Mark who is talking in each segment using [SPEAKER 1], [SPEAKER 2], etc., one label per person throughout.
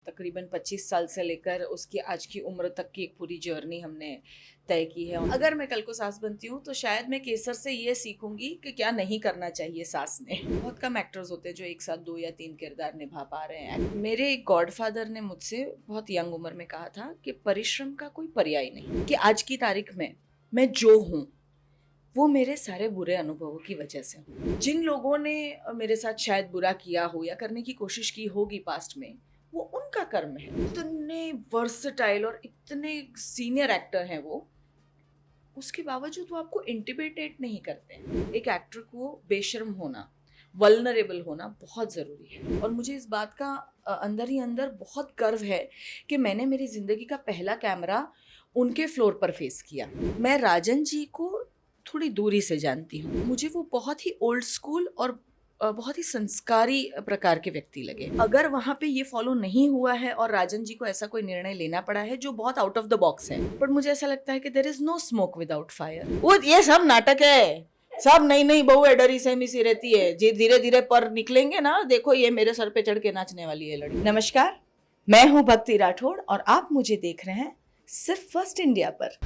[SPEAKER 1] तकरीबन 25 साल से लेकर उसकी आज की उम्र तक की एक पूरी जर्नी हमने तय की है। अगर मैं कल को सास बनती हूँ तो शायद मैं केसर से ये सीखूंगी कि क्या नहीं करना चाहिए सास ने। बहुत कम एक्टर्स होते हैं जो एक साथ 2 या 3 किरदार निभा पा रहे हैं। मेरे एक गॉडफादर ने मुझसे बहुत यंग उम्र में कहा था कि परिश्रम का कोई पर्याय नहीं, कि आज की तारीख में मैं जो हूँ वो मेरे सारे बुरे अनुभवों की वजह से हूँ। जिन लोगों ने मेरे साथ शायद बुरा किया हो या करने की कोशिश की होगी पास्ट में, वो उनका कर्म है। इतने वर्सटाइल और इतने सीनियर एक्टर हैं वो, उसके बावजूद वो आपको इंटिमिडेट नहीं करते हैं। एक एक्टर को बेशर्म होना, वल्नरेबल होना बहुत ज़रूरी है। और मुझे इस बात का अंदर ही अंदर बहुत गर्व है कि मैंने मेरी ज़िंदगी का पहला कैमरा उनके फ्लोर पर फेस किया। मैं राजन जी को थोड़ी दूरी से जानती हूँ। मुझे वो बहुत ही ओल्ड स्कूल और बहुत ही संस्कारी प्रकार के व्यक्ति लगे। अगर वहाँ पे ये फॉलो नहीं हुआ है और राजन जी को ऐसा कोई निर्णय लेना पड़ा है जो बहुत आउट ऑफ द बॉक्स है, बट मुझे ऐसा लगता है कि there is no smoke without fire. वो ये सब नाटक है, सब नई नई बहू है, डरी सहमी सी रहती है। जी धीरे धीरे पर निकलेंगे ना, देखो ये मेरे सर पे चढ़ के नाचने वाली है लड़की। नमस्कार, मैं हूँ भक्ति राठौड़ और आप मुझे देख रहे हैं सिर्फ फर्स्ट इंडिया पर।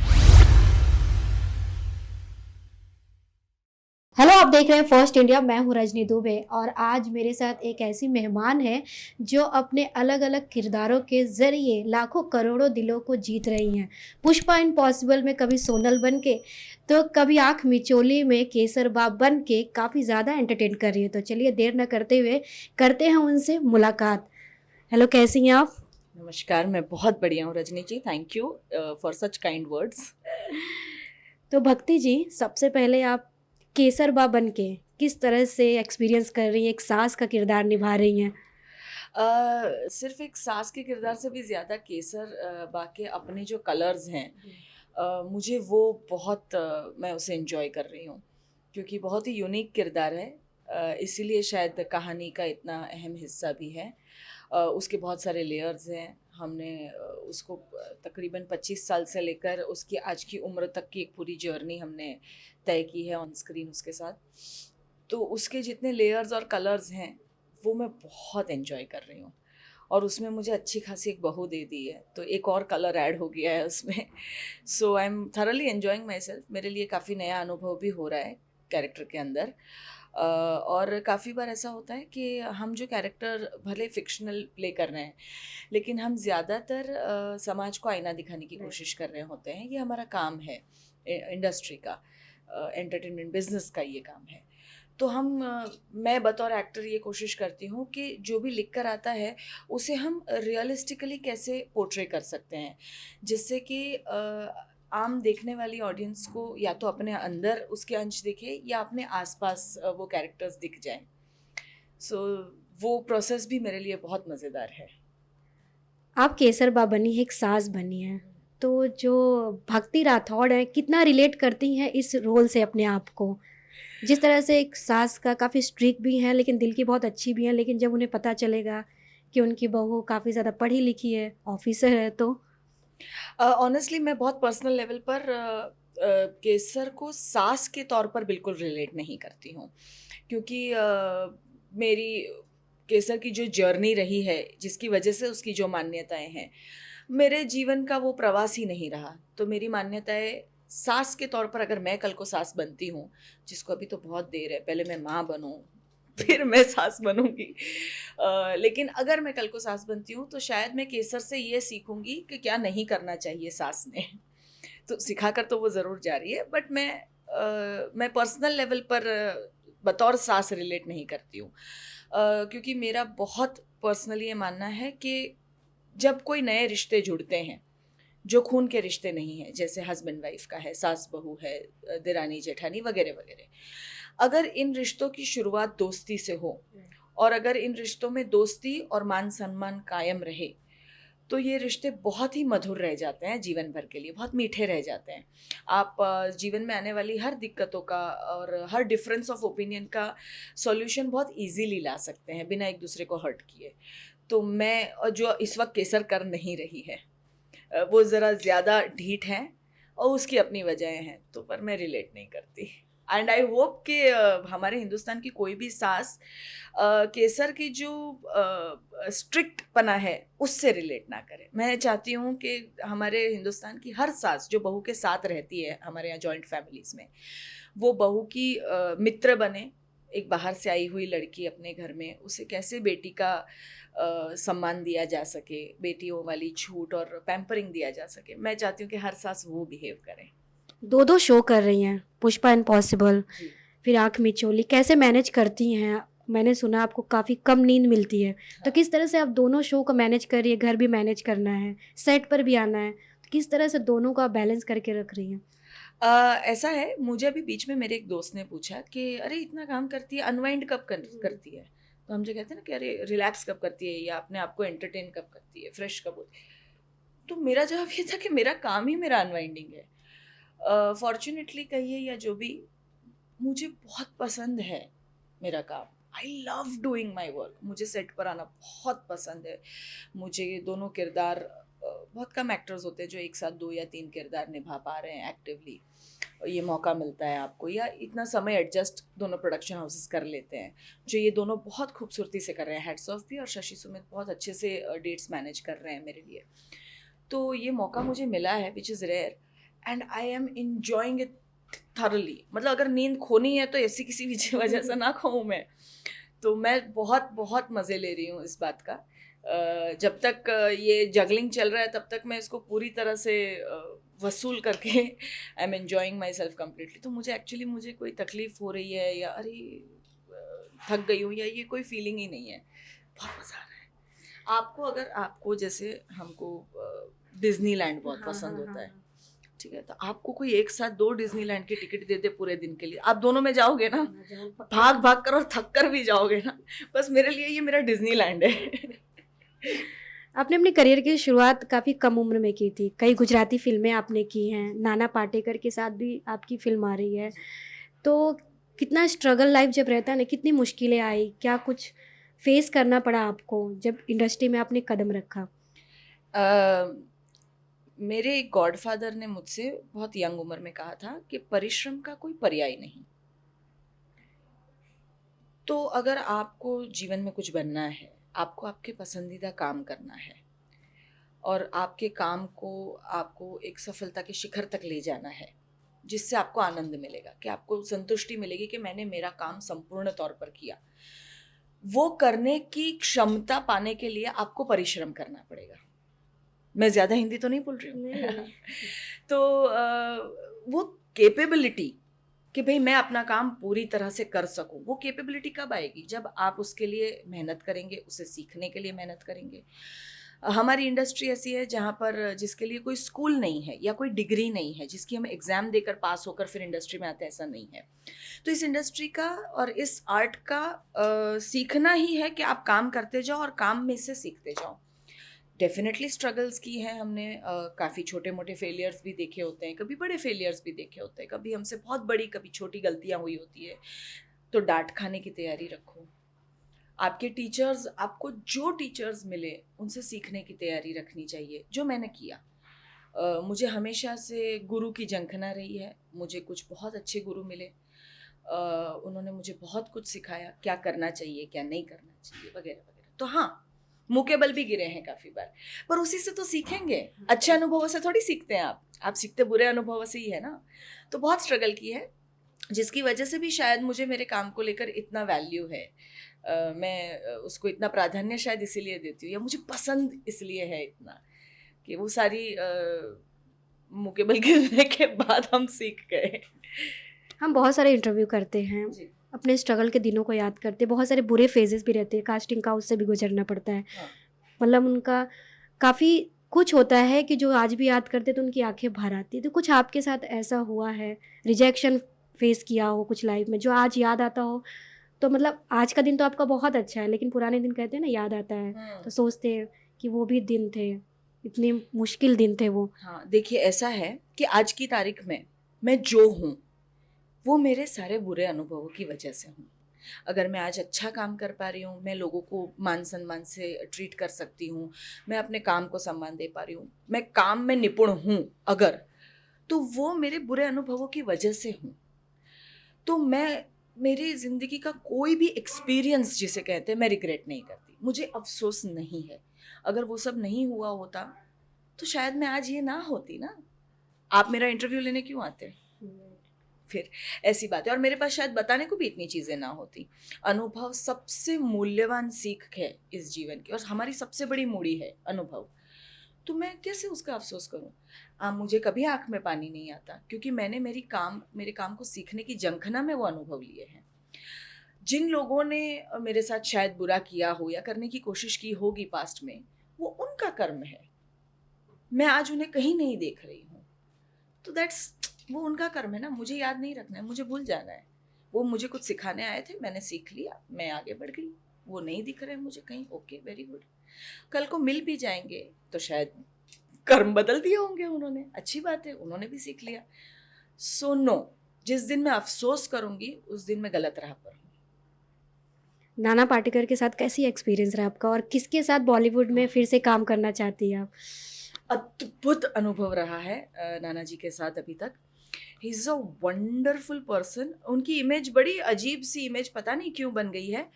[SPEAKER 2] हेलो, आप देख रहे हैं फर्स्ट इंडिया। मैं हूं रजनी दुबे और आज मेरे साथ एक ऐसी मेहमान है जो अपने अलग अलग किरदारों के ज़रिए लाखों करोड़ों दिलों को जीत रही हैं। पुष्पा इम्पॉसिबल में कभी सोनल बन के तो कभी आँख मिचोली में केसर बाप बन के काफ़ी ज़्यादा एंटरटेन कर रही है। तो चलिए देर न करते हुए करते हैं उनसे मुलाकात। हेलो, कैसी हैं आप?
[SPEAKER 1] नमस्कार, मैं बहुत बढ़िया हूँ Rajni ji, thank you for such kind words.
[SPEAKER 2] तो भक्ति जी, सबसे पहले आप केसर बा बन के किस तरह से एक्सपीरियंस कर रही हैं, एक सास का किरदार निभा रही हैं?
[SPEAKER 1] सिर्फ एक सास के किरदार से भी ज़्यादा केसर बा के अपने जो कलर्स हैं, मुझे वो बहुत मैं उसे एंजॉय कर रही हूँ, क्योंकि बहुत ही यूनिक किरदार है। इसीलिए शायद कहानी का इतना अहम हिस्सा भी है। उसके बहुत सारे लेयर्स हैं। हमने उसको तकरीबन 25 साल से लेकर उसकी आज की उम्र तक की एक पूरी जर्नी हमने तय की है ऑन स्क्रीन उसके साथ। तो उसके जितने लेयर्स और कलर्स हैं वो मैं बहुत एंजॉय कर रही हूँ। और उसमें मुझे अच्छी खासी एक बहू दे दी है, तो एक और कलर ऐड हो गया है उसमें। So I am thoroughly enjoying myself. मेरे लिए काफ़ी नया अनुभव भी हो रहा है कैरेक्टर के अंदर। और काफ़ी बार ऐसा होता है कि हम जो कैरेक्टर भले फिक्शनल प्ले कर रहे हैं, लेकिन हम ज़्यादातर समाज को आईना दिखाने की कोशिश कर रहे होते हैं। ये हमारा काम है, इंडस्ट्री का, एंटरटेनमेंट बिजनेस का ये काम है। तो मैं बतौर एक्टर ये कोशिश करती हूँ कि जो भी लिख कर आता है उसे हम रियलिस्टिकली कैसे पोर्ट्रे कर सकते हैं, जिससे कि आम देखने वाली ऑडियंस को या तो अपने अंदर उसके अंश दिखे या अपने आसपास वो कैरेक्टर्स दिख जाएं। सो वो प्रोसेस भी मेरे लिए बहुत मज़ेदार है।
[SPEAKER 2] आप केसर बा बनी है, एक सास बनी है, तो जो भक्ति राठौड़ है कितना रिलेट करती हैं इस रोल से अपने आप को? जिस तरह से एक सास का काफ़ी स्ट्रिक्ट भी हैं लेकिन दिल की बहुत अच्छी भी हैं, लेकिन जब उन्हें पता चलेगा कि उनकी बहू काफ़ी ज़्यादा पढ़ी लिखी है, ऑफिसर है, तो
[SPEAKER 1] ऑनेस्टली मैं बहुत पर्सनल लेवल पर केसर को सास के तौर पर बिल्कुल रिलेट नहीं करती हूँ, क्योंकि मेरी केसर की जो जर्नी रही है, जिसकी वजह से उसकी जो मान्यताएं हैं, मेरे जीवन का वो प्रवास ही नहीं रहा। तो मेरी मान्यताएं सास के तौर पर, अगर मैं कल को सास बनती हूँ, जिसको अभी तो बहुत देर है, पहले मैं माँ बनूँ फिर मैं सास बनूंगी। लेकिन अगर मैं कल को सास बनती हूँ तो शायद मैं केसर से ये सीखूंगी कि क्या नहीं करना चाहिए सास ने। तो सिखाकर तो वो ज़रूर जा रही है, बट मैं पर्सनल लेवल पर बतौर सास रिलेट नहीं करती हूँ। क्योंकि मेरा बहुत पर्सनली ये मानना है कि जब कोई नए रिश्ते जुड़ते हैं जो खून के रिश्ते नहीं हैं, जैसे हस्बैंड वाइफ का है, सास बहू है, दिरानी जेठानी वगैरह वगैरह, अगर इन रिश्तों की शुरुआत दोस्ती से हो और अगर इन रिश्तों में दोस्ती और मान सम्मान कायम रहे, तो ये रिश्ते बहुत ही मधुर रह जाते हैं, जीवन भर के लिए बहुत मीठे रह जाते हैं। आप जीवन में आने वाली हर दिक्कतों का और हर डिफरेंस ऑफ ओपिनियन का सॉल्यूशन बहुत इजीली ला सकते हैं बिना एक दूसरे को हर्ट किए। तो मैं जो इस वक्त केसर कर नहीं रही है, वो ज़रा ज़्यादा ढीठ हैं और उसकी अपनी वजहें हैं, तो पर मैं रिलेट नहीं करती। एंड आई होप कि हमारे हिंदुस्तान की कोई भी सास केसर की जो स्ट्रिक्ट पना है उससे रिलेट ना करे। मैं चाहती हूँ कि हमारे हिंदुस्तान की हर सास जो बहू के साथ रहती है हमारे यहाँ जॉइंट फैमिलीज में, वो बहू की मित्र बने। एक बाहर से आई हुई लड़की अपने घर में, उसे कैसे बेटी का सम्मान दिया जा सके, बेटियों वाली छूट और पैम्परिंग दिया जा सके, मैं चाहती हूँ कि हर सास वो बिहेव करें।
[SPEAKER 2] 2 शो कर रही हैं, पुष्पा इम्पॉसिबल,
[SPEAKER 1] जी।
[SPEAKER 2] फिर आँख मिचोली, कैसे मैनेज करती हैं? मैंने सुना आपको काफ़ी कम नींद मिलती है, तो किस तरह से आप दोनों शो को मैनेज कर रही है? घर भी मैनेज करना है, सेट पर भी आना है, तो किस तरह से दोनों का बैलेंस करके रख रही हैं?
[SPEAKER 1] ऐसा है, मुझे अभी बीच में मेरे एक दोस्त ने पूछा कि अरे इतना काम करती है, अनवाइंड कब करती है? तो हम जो कहते हैं ना कि अरे रिलैक्स कब करती है या अपने आप को एंटरटेन कब करती है, फ्रेश कब होती है? तो मेरा जवाब ये था कि मेरा काम ही मेरा अनवाइंडिंग है। फॉर्चुनेटली कहिए या जो भी, मुझे बहुत पसंद है मेरा काम। I love doing my work. मुझे सेट पर आना बहुत पसंद है। मुझे दोनों किरदार, बहुत कम एक्टर्स होते हैं जो एक साथ 2 या 3 किरदार निभा पा रहे हैं एक्टिवली। ये मौका मिलता है आपको, या इतना समय एडजस्ट दोनों प्रोडक्शन हाउसेस कर लेते हैं, जो ये दोनों बहुत खूबसूरती से कर रहे हैं। हैट्स ऑफ भी, और शशि सुमित बहुत अच्छे से डेट्स मैनेज कर रहे हैं मेरे लिए। तो ये मौका मुझे मिला है which is rare, and I am enjoying it thoroughly. मतलब अगर नींद खोनी है तो ऐसी किसी भी वजह से ना खोऊं मैं। तो मैं बहुत बहुत मज़े ले रही हूँ इस बात का। जब तक ये जगलिंग चल रहा है तब तक मैं इसको पूरी तरह से वसूल करके I am enjoying my self completely. तो मुझे एक्चुअली मुझे कोई तकलीफ़ हो रही है या अरे थक गई हूँ या ये कोई फीलिंग ही नहीं है। बहुत मज़ा आ रहा है। आपको अगर आपको जैसे हमको डिज्नीलैंड बहुत पसंद होता है, ठीक है, तो आपको कोई एक साथ 2 डिज्नीलैंड की टिकट दे दे पूरे दिन के लिए, आप दोनों में जाओगे ना? भाग भाग कर और थक कर भी जाओगे ना? बस मेरे लिए ये मेरा डिज्नीलैंड है।
[SPEAKER 2] आपने अपने करियर की शुरुआत काफ़ी कम उम्र में की थी, कई गुजराती फ़िल्में आपने की हैं, नाना पाटेकर के साथ भी आपकी फ़िल्म आ रही है। तो कितना स्ट्रगल लाइफ जब रहता है ना, कितनी मुश्किलें आई, क्या कुछ फेस करना पड़ा आपको जब इंडस्ट्री में आपने कदम रखा?
[SPEAKER 1] मेरे एक गॉडफादर ने मुझसे बहुत यंग उम्र में कहा था कि परिश्रम का कोई पर्याय नहीं। तो अगर आपको जीवन में कुछ बनना है, आपको आपके पसंदीदा काम करना है और आपके काम को आपको एक सफलता के शिखर तक ले जाना है, जिससे आपको आनंद मिलेगा, कि आपको संतुष्टि मिलेगी कि मैंने मेरा काम संपूर्ण तौर पर किया, वो करने की क्षमता पाने के लिए आपको परिश्रम करना पड़ेगा। मैं ज़्यादा हिंदी तो नहीं बोल रही हूँ। तो वो कैपेबिलिटी कि भाई मैं अपना काम पूरी तरह से कर सकूं, वो कैपेबिलिटी कब आएगी? जब आप उसके लिए मेहनत करेंगे, उसे सीखने के लिए मेहनत करेंगे। हमारी इंडस्ट्री ऐसी है जहाँ पर जिसके लिए कोई स्कूल नहीं है या कोई डिग्री नहीं है, जिसकी हम एग्ज़ाम देकर पास होकर फिर इंडस्ट्री में आते हैं, ऐसा नहीं है। तो इस इंडस्ट्री का और इस आर्ट का सीखना ही है कि आप काम करते जाओ और काम में से सीखते जाओ। डेफिनेटली स्ट्रगल्स की हैं हमने, काफ़ी छोटे मोटे फेलियर्स भी देखे होते हैं, कभी बड़े फेलियर्स भी देखे होते हैं, कभी हमसे बहुत बड़ी कभी छोटी गलतियां हुई होती है। तो डांट खाने की तैयारी रखो। आपके टीचर्स, आपको जो टीचर्स मिले उनसे सीखने की तैयारी रखनी चाहिए, जो मैंने किया। मुझे हमेशा से गुरु की झंखना रही है। मुझे कुछ बहुत अच्छे गुरु मिले, उन्होंने मुझे बहुत कुछ सिखाया, क्या करना चाहिए क्या नहीं करना चाहिए वगैरह वगैरह। तो हाँ, मुँह के बल भी गिरे हैं काफ़ी बार, पर उसी से तो सीखेंगे। अच्छे अनुभवों से थोड़ी सीखते हैं आप सीखते बुरे अनुभवों से ही है ना। तो बहुत स्ट्रगल की है, जिसकी वजह से भी शायद मुझे मेरे काम को लेकर इतना वैल्यू है। मैं उसको इतना प्राधान्य शायद इसीलिए देती हूँ, या मुझे पसंद इसलिए है इतना कि वो सारी मुँह के बल गिरने के बाद हम सीख गए।
[SPEAKER 2] हम बहुत सारे इंटरव्यू करते हैं,
[SPEAKER 1] जी।
[SPEAKER 2] अपने स्ट्रगल के दिनों को याद करते हैं, बहुत सारे बुरे फेजेस भी रहते हैं, कास्टिंग काउच से भी गुजरना पड़ता है।
[SPEAKER 1] हाँ।
[SPEAKER 2] मतलब उनका काफ़ी कुछ होता है कि जो आज भी याद करते तो उनकी आंखें भर आती। तो कुछ आपके साथ ऐसा हुआ है, रिजेक्शन फेस किया हो कुछ लाइफ में, जो आज याद आता हो? तो मतलब आज का दिन तो आपका बहुत अच्छा है, लेकिन पुराने दिन कहते हैं ना याद आता है, तो सोचते हैं कि वो भी दिन थे, इतने मुश्किल दिन थे वो।
[SPEAKER 1] हाँ, देखिए ऐसा है कि आज की तारीख में मैं जो हूँ वो मेरे सारे बुरे अनुभवों की वजह से हूँ। अगर मैं आज अच्छा काम कर पा रही हूँ, मैं लोगों को मान सम्मान से ट्रीट कर सकती हूँ, मैं अपने काम को सम्मान दे पा रही हूँ, मैं काम में निपुण हूँ अगर, तो वो मेरे बुरे अनुभवों की वजह से हूँ। तो मैं मेरी ज़िंदगी का कोई भी एक्सपीरियंस जिसे कहते हैं मैं रिग्रेट नहीं करती, मुझे अफ़सोस नहीं है। अगर वो सब नहीं हुआ होता तो शायद मैं आज ये ना होती ना। आप मेरा इंटरव्यू लेने क्यों आते? फिर ऐसी बात है, और मेरे पास शायद बताने को भी इतनी चीज़ें ना होती। अनुभव सबसे मूल्यवान सीख है इस जीवन की, और हमारी सबसे बड़ी मूड़ी है अनुभव। तो मैं कैसे उसका अफ़सोस करूँ? मुझे कभी आँख में पानी नहीं आता, क्योंकि मैंने मेरे काम को सीखने की जंखना में वो अनुभव लिए हैं। जिन लोगों ने मेरे साथ शायद बुरा किया हो या करने की कोशिश की होगी पास्ट में, वो उनका कर्म है। मैं आज उन्हें कहीं नहीं देख रही हूँ, तो वो उनका कर्म है ना, मुझे याद नहीं रखना है, मुझे भूल जाना है। वो मुझे कुछ सिखाने आए थे, मैंने सीख लिया, मैं आगे बढ़ गई। वो नहीं दिख रहे मुझे कहीं, ओके, वेरी गुड। कल को मिल भी जाएंगे तो शायद कर्म बदल दिए होंगे उन्होंने, अच्छी बात है, उन्होंने भी सीख लिया। सो नो, जिस दिन मैं अफसोस करूंगी उस दिन मैं गलत राह पर हूँ।
[SPEAKER 2] नाना पाटेकर के साथ कैसी एक्सपीरियंस रहा आपका, और किसके साथ बॉलीवुड में फिर से काम करना चाहती हैं आप?
[SPEAKER 1] अद्भुत अनुभव रहा है नाना जी के साथ अभी तक। He is a wonderful person. उनकी इमेज बड़ी अजीब सी इमेज, पता नहीं क्यों बन गई है।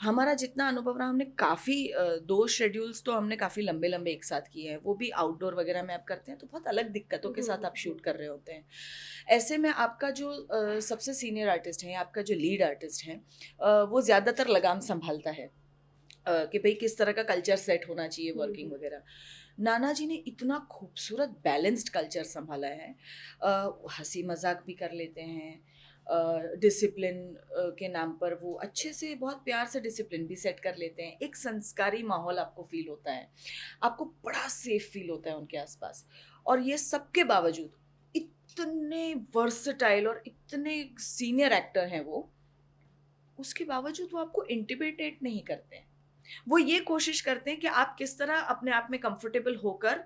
[SPEAKER 1] हमारा जितना अनुभव रहा, हमने काफ़ी 2 शेड्यूल्स तो हमने काफ़ी लंबे लंबे एक साथ किए हैं, वो भी आउटडोर वगैरह में आप करते हैं तो बहुत अलग दिक्कतों के साथ आप शूट कर रहे होते हैं। ऐसे में आपका जो सबसे सीनियर आर्टिस्ट है, आपका जो लीड आर्टिस्ट है, वो ज़्यादातर लगाम संभालता है कि भाई किस तरह का कल्चर सेट होना चाहिए, वर्किंग वगैरह। नाना जी ने इतना खूबसूरत बैलेंस्ड कल्चर संभाला है। हंसी मजाक भी कर लेते हैं, डिसिप्लिन के नाम पर वो अच्छे से, बहुत प्यार से डिसिप्लिन भी सेट कर लेते हैं। एक संस्कारी माहौल आपको फील होता है, आपको बड़ा सेफ फील होता है उनके आसपास। और ये सब के बावजूद इतने वर्सटाइल और इतने सीनियर एक्टर हैं वो, उसके बावजूद वो आपको इंटिमिडेट नहीं करते हैं। वो ये कोशिश करते हैं कि आप किस तरह अपने आप में कंफर्टेबल होकर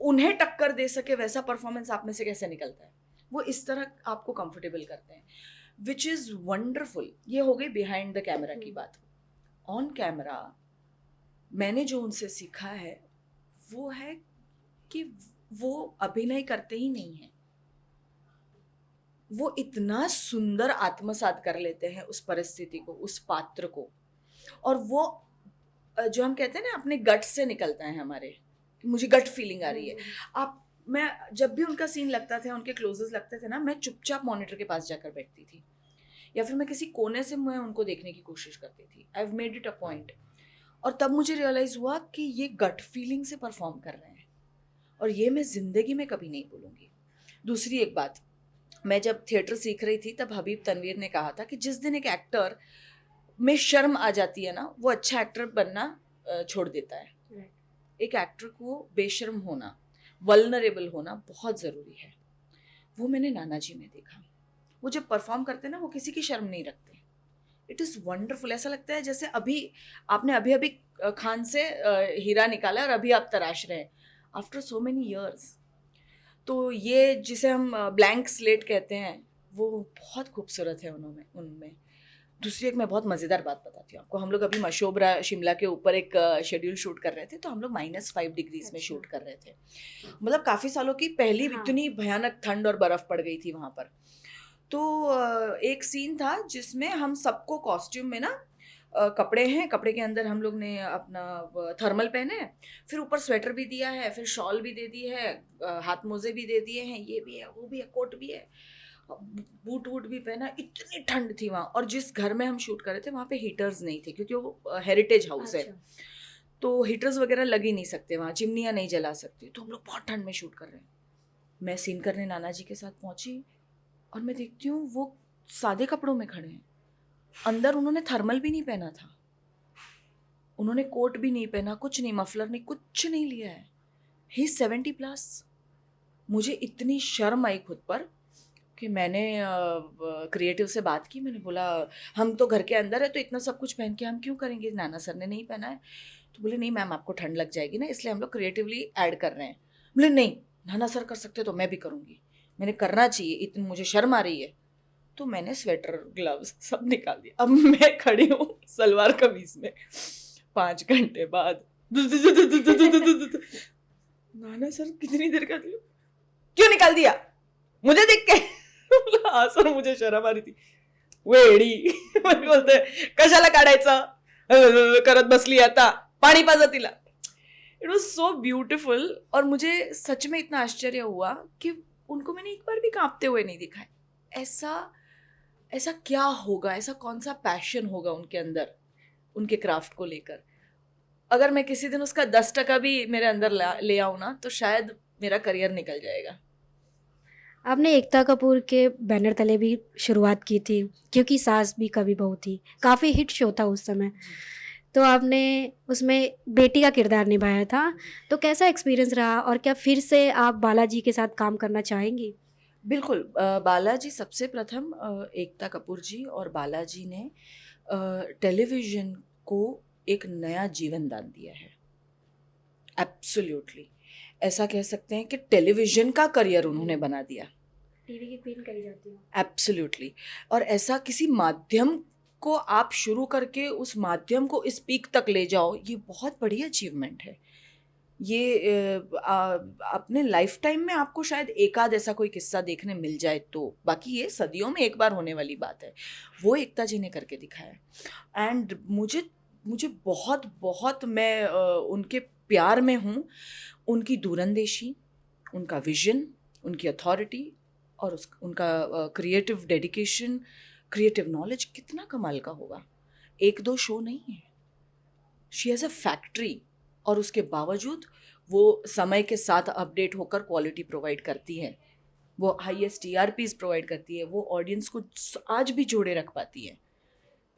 [SPEAKER 1] उन्हें टक्कर दे सके, वैसा परफॉर्मेंस आप में से कैसे निकलता है, वो इस तरह आपको कंफर्टेबल करते हैं, विच इज़ वंडरफुल। ये हो गई बिहाइंड द कैमरा की बात। ऑन कैमरा मैंने जो उनसे सीखा है वो है कि वो अभिनय करते ही नहीं है, वो इतना सुंदर आत्मसात कर लेते हैं उस परिस्थिति को, उस पात्र को। और वो जो हम कहते हैं ना, अपने गट से निकलता है हमारे, मुझे गट फीलिंग आ रही है। मैं जब भी उनका सीन लगता था, उनके क्लोजेस लगते थे ना, मैं चुपचाप मॉनिटर के पास जाकर बैठती थी, या फिर मैं किसी कोने से मैं उनको देखने की कोशिश करती थी। I have made it a point. और तब मुझे रियलाइज हुआ कि ये गट फीलिंग से परफॉर्म कर रहे हैं, और ये मैं जिंदगी में कभी नहीं भूलूंगी। दूसरी एक बात, मैं जब थिएटर सीख रही थी तब हबीब तनवीर ने कहा था कि जिस दिन एक एक्टर में शर्म आ जाती है ना, वो अच्छा एक्टर बनना छोड़ देता है। एक एक्टर को बेशर्म होना, वल्नरेबल होना बहुत ज़रूरी है। वो मैंने नाना जी में देखा। वो जब परफॉर्म करते हैं ना, वो किसी की शर्म नहीं रखते। It is wonderful. ऐसा लगता है जैसे आपने अभी खान से हीरा निकाला और अभी आप तराश रहे हैं आफ्टर सो मेनी ईयर्स। तो ये जिसे हम ब्लैंक स्लेट कहते हैं, वो बहुत खूबसूरत है उनमें। दूसरी एक मैं बहुत मज़ेदार बात बताती हूँ आपको। हम लोग अभी मशोबरा शिमला के ऊपर एक शेड्यूल शूट कर रहे थे, तो हम लोग -5 डिग्रीज में शूट कर रहे थे। मतलब काफ़ी सालों की पहली इतनी भयानक ठंड और बर्फ़ पड़ गई थी वहाँ पर। तो एक सीन था जिसमें हम सबको कॉस्ट्यूम में ना कपड़े हैं, कपड़े के अंदर हम लोग ने अपना थर्मल पहने हैं, फिर ऊपर स्वेटर भी दिया है, फिर शॉल भी दे दी है, हाथ मोजे भी दे दिए हैं, ये भी है, वो भी है, कोट भी है, बूट वूट भी पहना। इतनी ठंड थी वहाँ। और जिस घर में हम शूट कर रहे थे वहाँ पे हीटर्स नहीं थे, क्योंकि वो हेरिटेज हाउस है, तो हीटर्स वगैरह लग ही नहीं सकते वहाँ, चिमनियाँ नहीं जला सकती। तो हम लोग बहुत ठंड में शूट कर रहे हैं। मैं सीन करने नाना जी के साथ पहुँची और मैं देखती हूँ वो सादे कपड़ों में खड़े हैं। अंदर उन्होंने थर्मल भी नहीं पहना था, उन्होंने कोट भी नहीं पहना, कुछ नहीं, मफलर नहीं, कुछ नहीं लिया है। ही 70+। मुझे इतनी शर्म आई खुद पर कि मैंने क्रिएटिव से बात की। मैंने बोला हम तो घर के अंदर है, तो इतना सब कुछ पहन के हम क्यों करेंगे, नाना सर ने नहीं पहना है। तो बोले नहीं मैम, आपको ठंड लग जाएगी ना, इसलिए हम लोग क्रिएटिवली ऐड कर रहे हैं। बोले नहीं, नाना सर कर सकते तो मैं भी करूँगी। मैंने करना चाहिए, इतनी मुझे शर्म आ रही है। तो मैंने स्वेटर, ग्लव्स सब निकाल दिया। अब मैं खड़ी हूँ सलवार कमीज में 5 घंटे बाद। नाना सर कितनी देर का, क्यों निकाल दिया मुझे देख के? हाँ सर, मुझे शरम आ रही थी. वेडी बोलते कशाला काढायचं करत बसली आता, पाणी पाजा तिला. It was so beautiful. और मुझे सच में इतना आश्चर्य हुआ कि उनको मैंने एक बार भी कांपते हुए नहीं देखा है. ऐसा ऐसा क्या होगा, ऐसा कौन सा पैशन होगा उनके अंदर उनके क्राफ्ट को लेकर. अगर मैं किसी दिन उसका 10% भी मेरे अंदर ले आऊँ ना, तो शायद मेरा करियर निकल जाएगा.
[SPEAKER 2] आपने एकता कपूर के बैनर तले भी शुरुआत की थी, क्योंकि सास भी कभी बहू थी, काफ़ी हिट शो था उस समय. तो आपने उसमें बेटी का किरदार निभाया था, तो कैसा एक्सपीरियंस रहा और क्या फिर से आप बालाजी के साथ काम करना चाहेंगी?
[SPEAKER 1] बिल्कुल. बालाजी सबसे प्रथम एकता कपूर जी और बालाजी ने टेलीविज़न को एक नया जीवन दान दिया है. एब्सोल्युटली ऐसा कह सकते हैं कि टेलीविज़न का करियर उन्होंने बना दिया.
[SPEAKER 2] टीवी की क्वीन कही जाती है.
[SPEAKER 1] एब्सोल्युटली. और ऐसा किसी माध्यम को आप शुरू करके उस माध्यम को इस पीक तक ले जाओ, ये बहुत बड़ी अचीवमेंट है. ये अपने लाइफ टाइम में आपको शायद एक आध ऐसा कोई किस्सा देखने मिल जाए, तो बाकी ये सदियों में एक बार होने वाली बात है. वो एकता जी ने करके दिखाया. एंड मुझे बहुत बहुत मैं उनके प्यार में हूँ. उनकी दूरंदेशी, उनका विजन, उनकी अथॉरिटी और उनका क्रिएटिव डेडिकेशन, क्रिएटिव नॉलेज कितना कमाल का होगा. एक दो शो नहीं है, शी हैज़ अ फैक्ट्री. और उसके बावजूद वो समय के साथ अपडेट होकर क्वालिटी प्रोवाइड करती है. वो हाईएस्ट टीआरपीज प्रोवाइड करती है. वो ऑडियंस को आज भी जोड़े रख पाती है.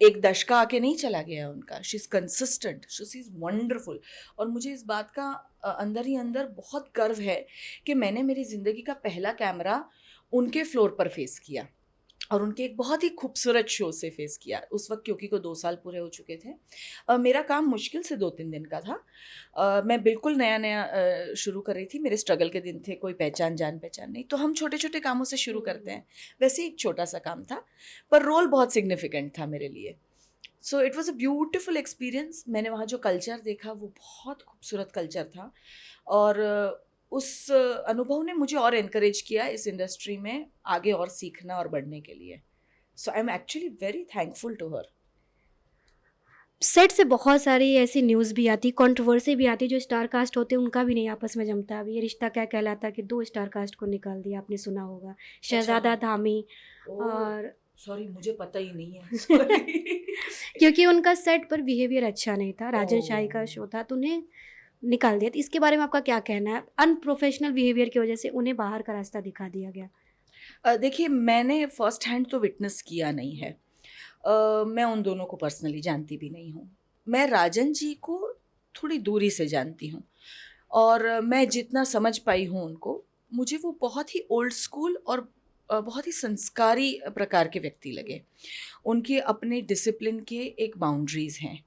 [SPEAKER 1] एक दशका आके नहीं चला गया उनका. She is consistent, she is wonderful. और मुझे इस बात का अंदर ही अंदर बहुत गर्व है कि मैंने मेरी ज़िंदगी का पहला कैमरा उनके फ्लोर पर फेस किया और उनके एक बहुत ही खूबसूरत शो से फेस किया. उस वक्त क्योंकि को 2 साल पूरे हो चुके थे. मेरा काम मुश्किल से 2-3 दिन का था. मैं बिल्कुल नया शुरू कर रही थी. मेरे स्ट्रगल के दिन थे, कोई जान पहचान नहीं. तो हम छोटे छोटे कामों से शुरू करते हैं. वैसे एक छोटा सा काम था, पर रोल बहुत सिग्निफिकेंट था मेरे लिए. So it was a beautiful experience. मैंने वहाँ जो कल्चर देखा वो बहुत खूबसूरत कल्चर था. और उस अनुभव ने मुझे और एनकरेज किया इस इंडस्ट्री में आगे और सीखना और बढ़ने के लिए. So I am actually very thankful to her.
[SPEAKER 2] Set से बहुत सारी ऐसी न्यूज़ भी आती, कंट्रोवर्सी भी आती, जो स्टार कास्ट होते हैं उनका भी नहीं आपस में जमता. अभी ये रिश्ता क्या कहलाता कि 2 स्टार कास्ट को निकाल दिया, आपने सुना होगा, शहजादा धामी. और
[SPEAKER 1] सॉरी, मुझे पता ही नहीं है. Sorry.
[SPEAKER 2] क्योंकि उनका सेट पर बिहेवियर अच्छा नहीं था, राजन शाही का शो था, तो उन्हें निकाल दिया. तो इसके बारे में आपका क्या कहना है? अनप्रोफेशनल बिहेवियर की वजह से उन्हें बाहर का रास्ता दिखा दिया गया.
[SPEAKER 1] देखिए, मैंने फर्स्ट हैंड तो विटनेस किया नहीं है. मैं उन दोनों को पर्सनली जानती भी नहीं हूँ. मैं राजन जी को थोड़ी दूरी से जानती हूँ और मैं जितना समझ पाई हूँ उनको, मुझे वो बहुत ही ओल्ड स्कूल और बहुत ही संस्कारी प्रकार के व्यक्ति लगे. उनके अपने डिसिप्लिन के एक बाउंड्रीज़ हैं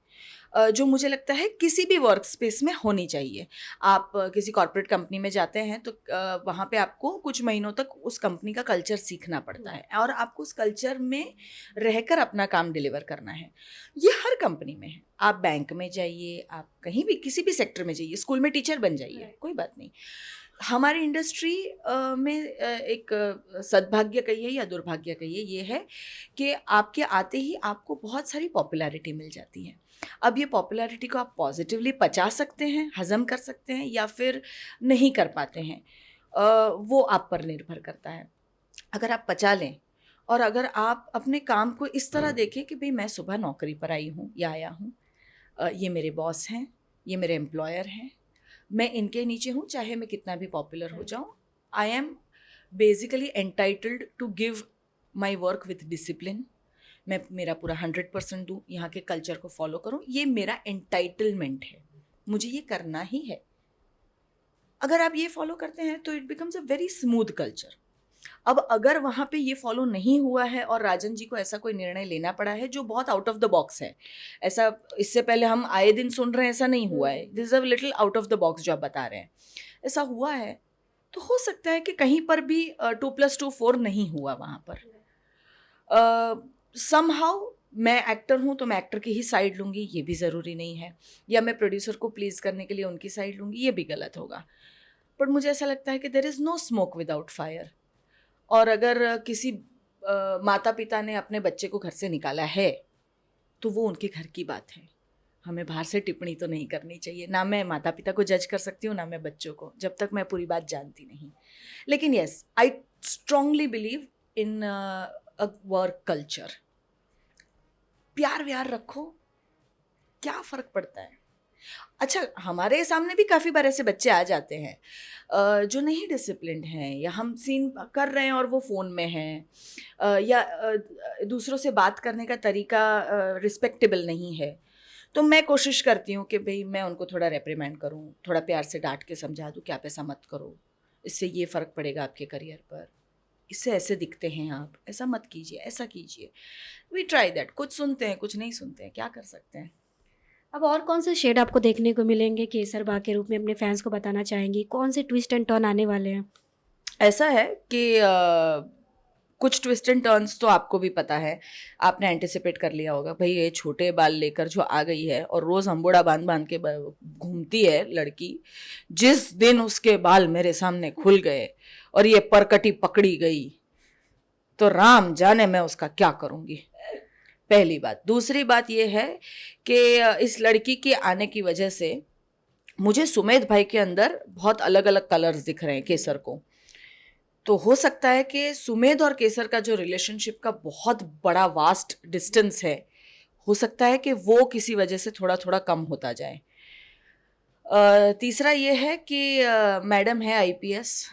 [SPEAKER 1] जो मुझे लगता है किसी भी वर्क स्पेस में होनी चाहिए. आप किसी कॉर्पोरेट कंपनी में जाते हैं तो वहाँ पे आपको कुछ महीनों तक उस कंपनी का कल्चर सीखना पड़ता है और आपको उस कल्चर में रहकर अपना काम डिलीवर करना है. ये हर कंपनी में है. आप बैंक में जाइए, आप कहीं भी किसी भी सेक्टर में जाइए, स्कूल में टीचर बन जाइए, कोई बात नहीं. हमारी इंडस्ट्री में एक सद्भाग्य कहिए या दुर्भाग्य कहिए, ये है कि आपके आते ही आपको बहुत सारी पॉपुलैरिटी मिल जाती है. अब ये पॉपुलैरिटी को आप पॉजिटिवली पचा सकते हैं, हज़म कर सकते हैं या फिर नहीं कर पाते हैं, वो आप पर निर्भर करता है. अगर आप पचा लें और अगर आप अपने काम को इस तरह देखें कि भाई मैं सुबह नौकरी पर आई हूँ या आया हूँ, ये मेरे बॉस हैं, ये मेरे एम्प्लॉयर हैं, मैं इनके नीचे हूँ, चाहे मैं कितना भी पॉपुलर हो जाऊँ. I am basically entitled to give my work with discipline. मैं मेरा पूरा 100% दूँ, यहाँ के कल्चर को फॉलो करूँ. ये मेरा एंटाइटलमेंट है, मुझे ये करना ही है. अगर आप ये फॉलो करते हैं तो it becomes a very smooth culture. अब अगर वहाँ पे ये फॉलो नहीं हुआ है और राजन जी को ऐसा कोई निर्णय लेना पड़ा है जो बहुत आउट ऑफ द बॉक्स है, ऐसा इससे पहले हम आए दिन सुन रहे हैं, ऐसा नहीं हुआ है. This is a little out of the box जो आप बता रहे हैं, ऐसा हुआ है, तो हो सकता है कि कहीं पर भी 2+2 4 नहीं हुआ वहाँ पर. समहाउ मैं एक्टर हूँ तो मैं एक्टर की ही साइड लूँगी, ये भी ज़रूरी नहीं है, या मैं प्रोड्यूसर को प्लीज़ करने के लिए उनकी साइड लूँगी, ये भी गलत होगा. बट मुझे ऐसा लगता है कि there is no smoke without fire. और अगर किसी माता पिता ने अपने बच्चे को घर से निकाला है तो वो उनके घर की बात है, हमें बाहर से टिप्पणी तो नहीं करनी चाहिए। ना मैं माता पिता को जज कर सकती हूँ, ना मैं बच्चों को, जब तक मैं पूरी बात जानती नहीं। लेकिन yes, I strongly believe in a work culture. प्यार व्यार रखो, क्या फ़र्क पड़ता है। अच्छा, हमारे सामने भी काफ़ी बार ऐसे बच्चे आ जाते हैं जो नहीं डिसिप्लिन्ड हैं, या हम सीन कर रहे हैं और वो फ़ोन में हैं, या दूसरों से बात करने का तरीका रिस्पेक्टेबल नहीं है। तो मैं कोशिश करती हूँ कि भाई मैं उनको थोड़ा रेप्रिमेंड करूँ, थोड़ा प्यार से डांट के समझा दूँ कि आप ऐसा मत करो, इससे ये फ़र्क पड़ेगा आपके करियर पर, इससे ऐसे दिखते हैं आप, ऐसा मत कीजिए, ऐसा कीजिए। We try that. कुछ सुनते हैं, कुछ नहीं सुनते हैं, क्या कर सकते हैं।
[SPEAKER 2] अब और कौन से शेड आपको देखने को मिलेंगे केसर बाग के रूप में, अपने फैंस को बताना चाहेंगी? कौन से ट्विस्ट एंड टर्न आने वाले हैं?
[SPEAKER 1] ऐसा है कि कुछ ट्विस्ट एंड टर्न्स तो आपको भी पता है, आपने एंटिसिपेट कर लिया होगा। भाई ये छोटे बाल लेकर जो आ गई है और रोज़ अंबोड़ा बांध बांध के घूमती है लड़की, जिस दिन उसके बाल मेरे सामने खुल गए और ये परकटी पकड़ी गई तो राम जाने मैं उसका क्या करूँगी। पहली बात। दूसरी बात ये है कि इस लड़की के आने की वजह से मुझे सुमेध भाई के अंदर बहुत अलग अलग कलर्स दिख रहे हैं केसर को। तो हो सकता है कि सुमेध और केसर का जो रिलेशनशिप का बहुत बड़ा वास्ट डिस्टेंस है, हो सकता है कि वो किसी वजह से थोड़ा थोड़ा कम होता जाए। तीसरा ये है कि मैडम है आईपीएस,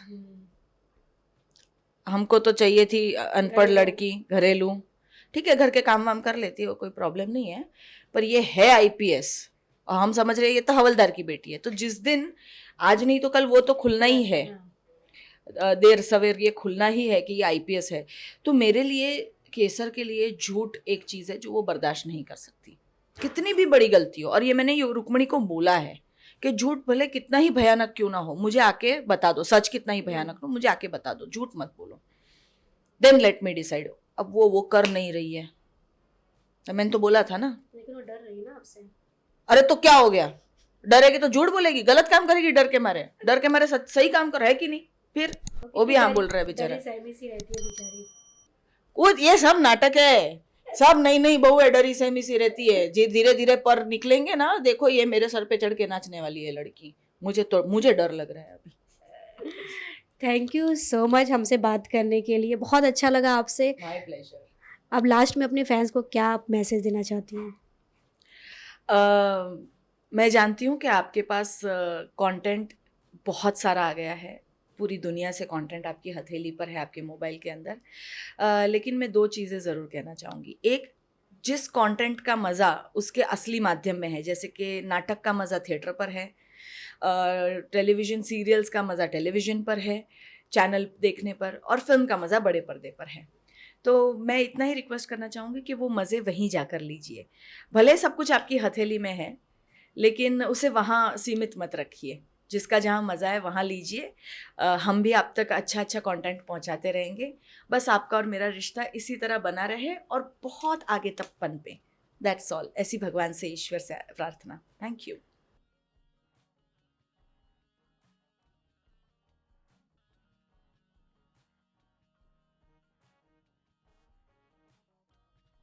[SPEAKER 1] हमको तो चाहिए थी अनपढ़ लड़की, घरेलू। ठीक है, घर के काम वाम कर लेती हो, कोई प्रॉब्लम नहीं है, पर ये है आईपीएस और हम समझ रहे हैं ये तो हवलदार की बेटी है। तो जिस दिन, आज नहीं तो कल वो तो खुलना ही है, देर सवेर ये खुलना ही है कि ये आईपीएस है। तो मेरे लिए, केसर के लिए झूठ एक चीज़ है जो वो बर्दाश्त नहीं कर सकती, कितनी भी बड़ी गलती हो। और ये मैंने रुक्मणी को बोला है कि झूठ भले कितना ही भयानक क्यों ना हो, मुझे आके बता दो, सच कितना ही भयानक हो मुझे आके बता दो, झूठ मत बोलो, देन लेट मी डिसाइड। अब वो कर नहीं रही है, तो मैंने तो बोला था ना।
[SPEAKER 2] लेकिन वो डर रही है ना आपसे।
[SPEAKER 1] अरे तो क्या हो गया, डरेगी तो झूठ बोलेगी, गलत काम करेगी डर के मारे, डर के मारे सही काम कर है कि नहीं। फिर वो भी हाँ बोल रहा है बेचारा। वो ये सब नाटक है, सब नई नई बहू है, डरी सहमी सी रहती है। जी धीरे धीरे पर निकलेंगे ना, देखो ये मेरे सर पे चढ़ के नाचने वाली है लड़की। मुझे डर लग रहा है अभी।
[SPEAKER 2] थैंक यू सो मच हमसे बात करने के लिए, बहुत अच्छा लगा आपसे।
[SPEAKER 1] My pleasure.
[SPEAKER 2] अब लास्ट में अपने फैंस को क्या आप मैसेज देना चाहती हैं?
[SPEAKER 1] मैं जानती हूँ कि आपके पास कंटेंट बहुत सारा आ गया है, पूरी दुनिया से कंटेंट आपकी हथेली पर है, आपके मोबाइल के अंदर। लेकिन मैं दो चीज़ें ज़रूर कहना चाहूँगी। एक, जिस कंटेंट का मज़ा उसके असली माध्यम में है, जैसे कि नाटक का मज़ा थिएटर पर है, टेलीविज़न सीरियल्स का मज़ा टेलीविज़न पर है, चैनल देखने पर, और फिल्म का मज़ा बड़े पर्दे पर है। तो मैं इतना ही रिक्वेस्ट करना चाहूँगी कि वो मज़े वहीं जाकर लीजिए। भले सब कुछ आपकी हथेली में है, लेकिन उसे वहाँ सीमित मत रखिए, जिसका जहाँ मज़ा है वहाँ लीजिए। हम भी आप तक अच्छा अच्छा कंटेंट पहुँचाते रहेंगे। बस आपका और मेरा रिश्ता इसी तरह बना रहे और बहुत आगे तक पनपे। That's all. ऐसी भगवान से, ईश्वर से प्रार्थना। Thank you.